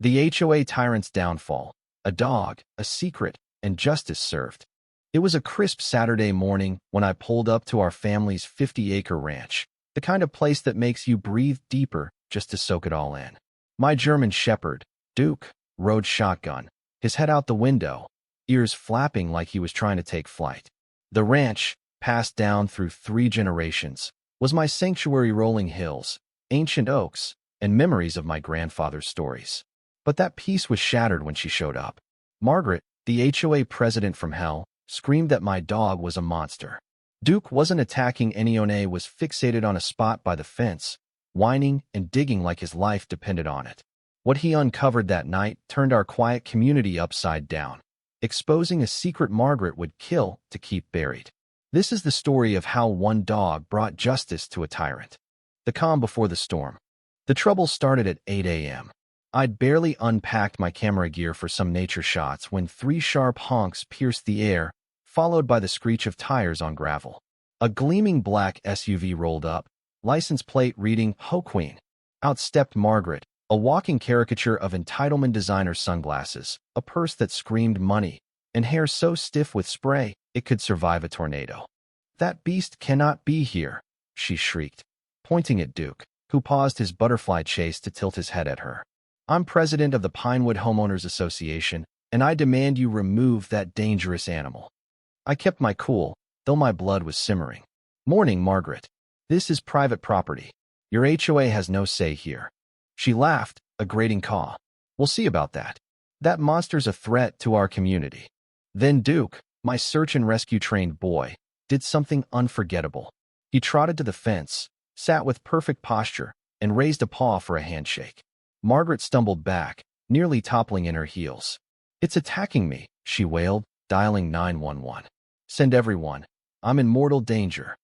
The HOA tyrant's downfall. A dog, a secret, and justice served. It was a crisp Saturday morning when I pulled up to our family's 50-acre ranch, the kind of place that makes you breathe deeper just to soak it all in. My German shepherd, Duke, rode shotgun, his head out the window, ears flapping like he was trying to take flight. The ranch, passed down through 3 generations, was my sanctuary: rolling hills, ancient oaks, and memories of my grandfather's stories. But that peace was shattered when she showed up. Margaret, the HOA president from hell, screamed that my dog was a monster. Duke wasn't attacking anyone, was fixated on a spot by the fence, whining and digging like his life depended on it. What he uncovered that night turned our quiet community upside down, exposing a secret Margaret would kill to keep buried. This is the story of how one dog brought justice to a tyrant. The calm before the storm. The trouble started at 8 a.m. I'd barely unpacked my camera gear for some nature shots when 3 sharp honks pierced the air, followed by the screech of tires on gravel. A gleaming black SUV rolled up, license plate reading "Ho Queen." Out stepped Margaret, a walking caricature of entitlement designer sunglasses, a purse that screamed money, and hair so stiff with spray it could survive a tornado. "That beast cannot be here," she shrieked, pointing at Duke, who paused his butterfly chase to tilt his head at her. "I'm president of the Pinewood Homeowners Association, and I demand you remove that dangerous animal." I kept my cool, though my blood was simmering. "Morning, Margaret. This is private property. Your HOA has no say here." She laughed, a grating caw. "We'll see about that. That monster's a threat to our community." Then Duke, my search and rescue trained boy, did something unforgettable. He trotted to the fence, sat with perfect posture, and raised a paw for a handshake. Margaret stumbled back, nearly toppling in her heels. "It's attacking me," she wailed, dialing 911. "Send everyone. I'm in mortal danger."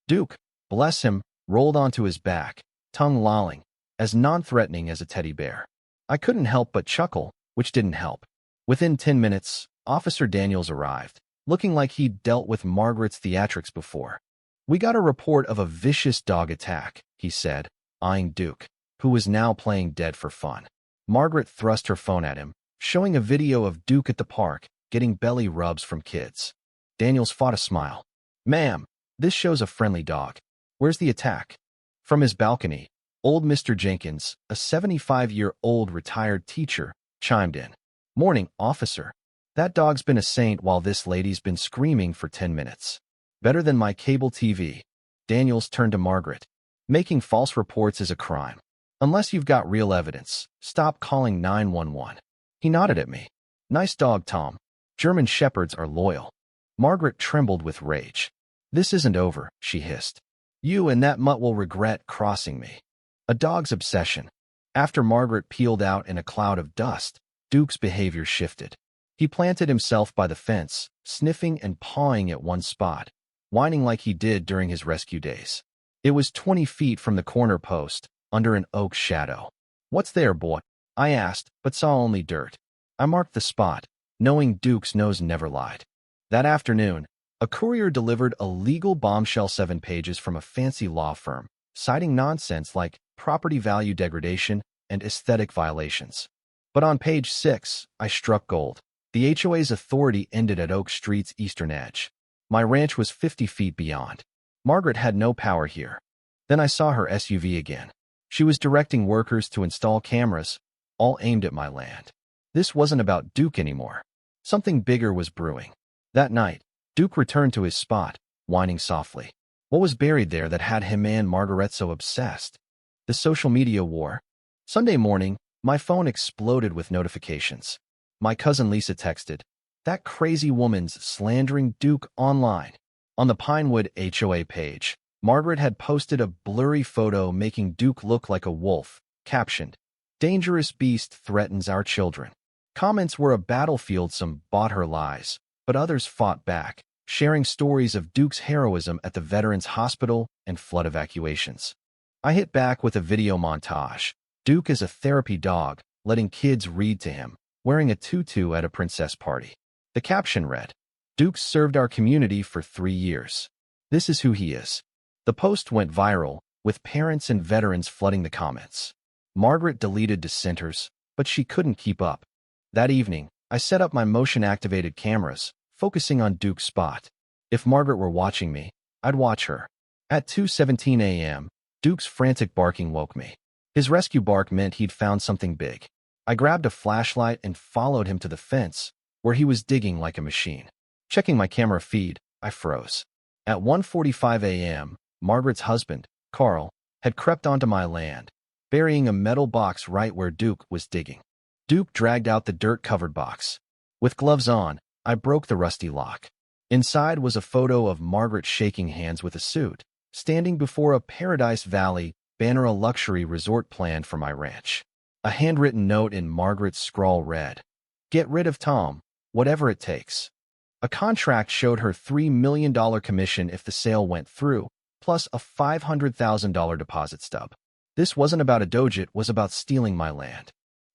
Duke, bless him, rolled onto his back, tongue lolling, as non-threatening as a teddy bear. I couldn't help but chuckle, which didn't help. Within 10 minutes, Officer Daniels arrived, looking like he'd dealt with Margaret's theatrics before. "We got a report of a vicious dog attack," he said, eyeing Duke, who was now playing dead for fun. Margaret thrust her phone at him, showing a video of Duke at the park, getting belly rubs from kids. Daniels fought a smile. "Ma'am, this shows a friendly dog. Where's the attack?" From his balcony, old Mr. Jenkins, a 75-year-old retired teacher, chimed in. "Morning, officer. That dog's been a saint while this lady's been screaming for 10 minutes. Better than my cable TV." Daniels turned to Margaret. "Making false reports is a crime. Unless you've got real evidence, stop calling 911. He nodded at me. "Nice dog, Tom. German shepherds are loyal." Margaret trembled with rage. "This isn't over," she hissed. "You and that mutt will regret crossing me." A dog's obsession. After Margaret peeled out in a cloud of dust, Duke's behavior shifted. He planted himself by the fence, sniffing and pawing at one spot, whining like he did during his rescue days. It was 20 feet from the corner post, under an oak shadow. "What's there, boy?" I asked, but saw only dirt. I marked the spot, knowing Duke's nose never lied. That afternoon, a courier delivered a legal bombshell, 7 pages from a fancy law firm, citing nonsense like property value degradation and aesthetic violations. But on page 6, I struck gold. The HOA's authority ended at Oak Street's eastern edge. My ranch was 50 feet beyond. Margaret had no power here. Then I saw her SUV again. She was directing workers to install cameras, all aimed at my land. This wasn't about Duke anymore. Something bigger was brewing. That night, Duke returned to his spot, whining softly. What was buried there that had him and Margaret so obsessed? The social media war. Sunday morning, my phone exploded with notifications. My cousin Lisa texted, "That crazy woman's slandering Duke online." On the Pinewood HOA page, Margaret had posted a blurry photo making Duke look like a wolf, captioned, "Dangerous beast threatens our children." Comments were a battlefield. Some bought her lies, but others fought back, sharing stories of Duke's heroism at the Veterans Hospital and flood evacuations. I hit back with a video montage. Duke is a therapy dog, letting kids read to him, wearing a tutu at a princess party. The caption read, "Duke served our community for 3 years. This is who he is." The post went viral, with parents and veterans flooding the comments. Margaret deleted dissenters, but she couldn't keep up. That evening, I set up my motion-activated cameras, focusing on Duke's spot. If Margaret were watching me, I'd watch her. At 2:17 a.m., Duke's frantic barking woke me. His rescue bark meant he'd found something big. I grabbed a flashlight and followed him to the fence, where he was digging like a machine. Checking my camera feed, I froze. At 1:45 a.m., Margaret's husband, Carl, had crept onto my land, burying a metal box right where Duke was digging. Duke dragged out the dirt-covered box. With gloves on, I broke the rusty lock. Inside was a photo of Margaret shaking hands with a suit, standing before a Paradise Valley banner, a luxury resort planned for my ranch. A handwritten note in Margaret's scrawl read, "Get rid of Tom, whatever it takes." A contract showed her $3 million commission if the sale went through, plus a $500,000 deposit stub. This wasn't about a doge, it was about stealing my land.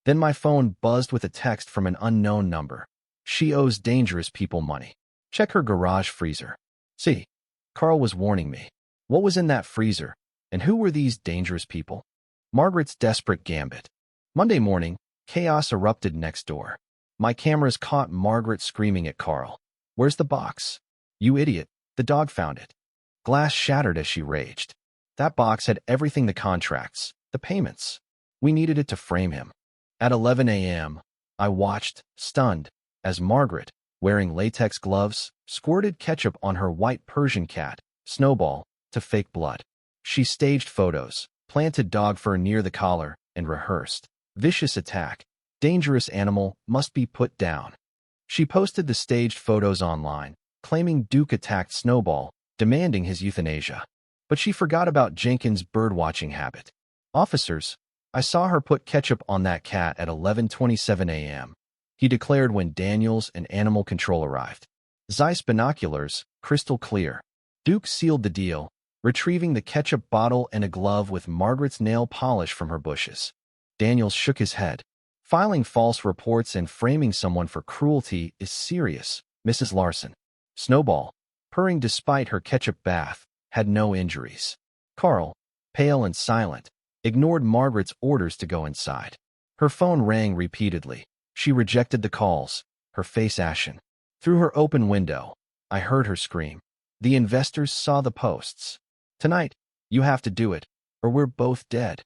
Then my phone buzzed with a text from an unknown number. She owes dangerous people money. Check her garage freezer. See, Carl was warning me. What was in that freezer? And who were these dangerous people? Margaret's desperate gambit. Monday morning, chaos erupted next door. My cameras caught Margaret screaming at Carl. "Where's the box? You idiot, the dog found it." Glass shattered as she raged. That box had everything: the contracts, the payments. We needed it to frame him. At 11 a.m., I watched, stunned, as Margaret, wearing latex gloves, squirted ketchup on her white Persian cat, Snowball, to fake blood. She staged photos, planted dog fur near the collar, and rehearsed, "Vicious attack. Dangerous animal must be put down." She posted the staged photos online, claiming Duke attacked Snowball, demanding his euthanasia. But she forgot about Jenkins' birdwatching habit. "Officers, I saw her put ketchup on that cat at 11:27 a.m., he declared when Daniels and animal control arrived. Zeiss binoculars, crystal clear. Duke sealed the deal, retrieving the ketchup bottle and a glove with Margaret's nail polish from her bushes. Daniels shook his head. "Filing false reports and framing someone for cruelty is serious, Mrs. Larson." Snowball, purring despite her ketchup bath, had no injuries. Carl, pale and silent, ignored Margaret's orders to go inside. Her phone rang repeatedly. She rejected the calls, her face ashen. Through her open window, I heard her scream. "The investors saw the posts. Tonight, you have to do it, or we're both dead."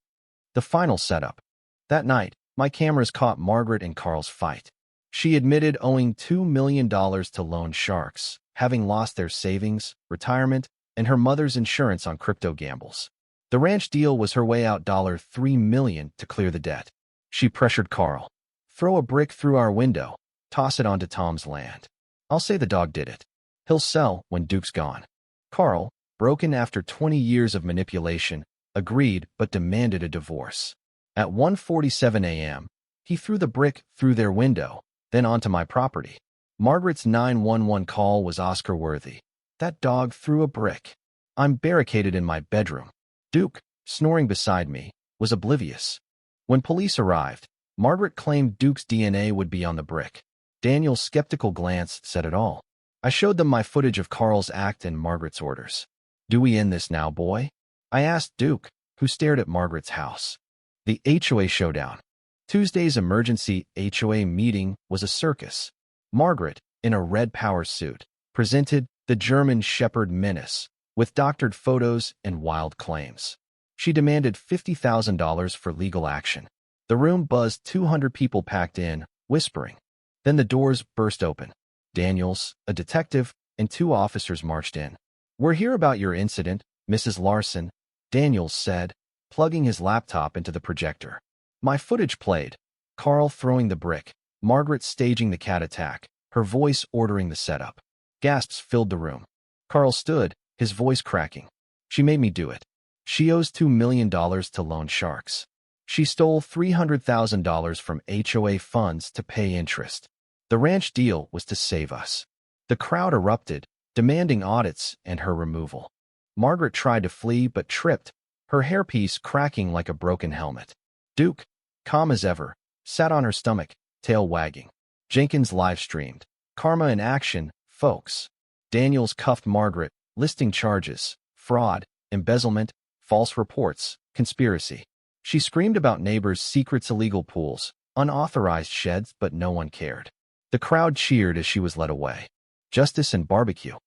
The final setup. That night, my cameras caught Margaret and Carl's fight. She admitted owing $2 million to loan sharks, having lost their savings, retirement, and her mother's insurance on crypto gambles. The ranch deal was her way out $3 million to clear the debt. She pressured Carl. "Throw a brick through our window, toss it onto Tom's land. I'll say the dog did it. He'll sell when Duke's gone." Carl, broken after 20 years of manipulation, agreed but demanded a divorce. At 1:47 a.m., he threw the brick through their window, then onto my property. Margaret's 911 call was Oscar-worthy. "That dog threw a brick." I'm barricaded in my bedroom. Duke, snoring beside me, was oblivious. When police arrived, Margaret claimed Duke's DNA would be on the brick. Daniel's skeptical glance said it all. I showed them my footage of Carl's act and Margaret's orders. "Do we end this now, boy?" I asked Duke, who stared at Margaret's house. The HOA showdown. Tuesday's emergency HOA meeting was a circus. Margaret, in a red power suit, presented the German Shepherd menace, with doctored photos and wild claims. She demanded $50,000 for legal action. The room buzzed. 200 people packed in, whispering. Then the doors burst open. Daniels, a detective, and 2 officers marched in. "We're here about your incident, Mrs. Larson," Daniels said, plugging his laptop into the projector. My footage played. Carl throwing the brick, Margaret staging the cat attack, her voice ordering the setup. Gasps filled the room. Carl stood, his voice cracking. "She made me do it. She owes $2 million to loan sharks. She stole $300,000 from HOA funds to pay interest. The ranch deal was to save us." The crowd erupted, demanding audits and her removal. Margaret tried to flee but tripped, her hairpiece cracking like a broken helmet. Duke, calm as ever, sat on her stomach, tail wagging. Jenkins live-streamed. "Karma in action, folks." Daniels cuffed Margaret, listing charges: fraud, embezzlement, false reports, conspiracy. She screamed about neighbors' secrets, illegal pools, Unauthorized sheds, but no one cared. The crowd cheered as she was led away. Justice and barbecue.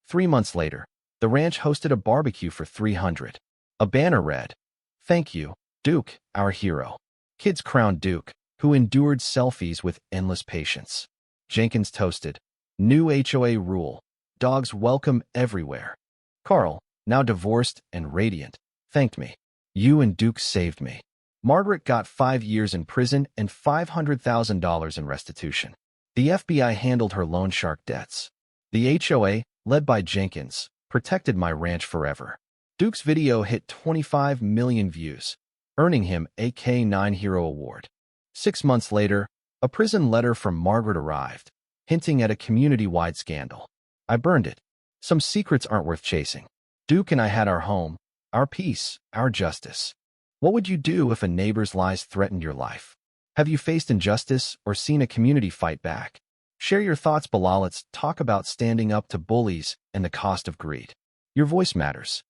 3 months later, the ranch hosted a barbecue for 300. A banner read, "Thank you, Duke, our hero." Kids crowned Duke, who endured selfies with endless patience. Jenkins toasted, "New HOA rule. Dogs welcome everywhere." Carl, now divorced and radiant, thanked me. "You and Duke saved me." Margaret got 5 years in prison and $500,000 in restitution. The FBI handled her loan shark debts. The HOA, led by Jenkins, protected my ranch forever. Duke's video hit 25 million views, earning him a K9 Hero Award. 6 months later, a prison letter from Margaret arrived, hinting at a community-wide scandal. I burned it. Some secrets aren't worth chasing. Duke and I had our home, our peace, our justice. What would you do if a neighbor's lies threatened your life? Have you faced injustice or seen a community fight back? Share your thoughts below. Let's talk about standing up to bullies and the cost of greed. Your voice matters.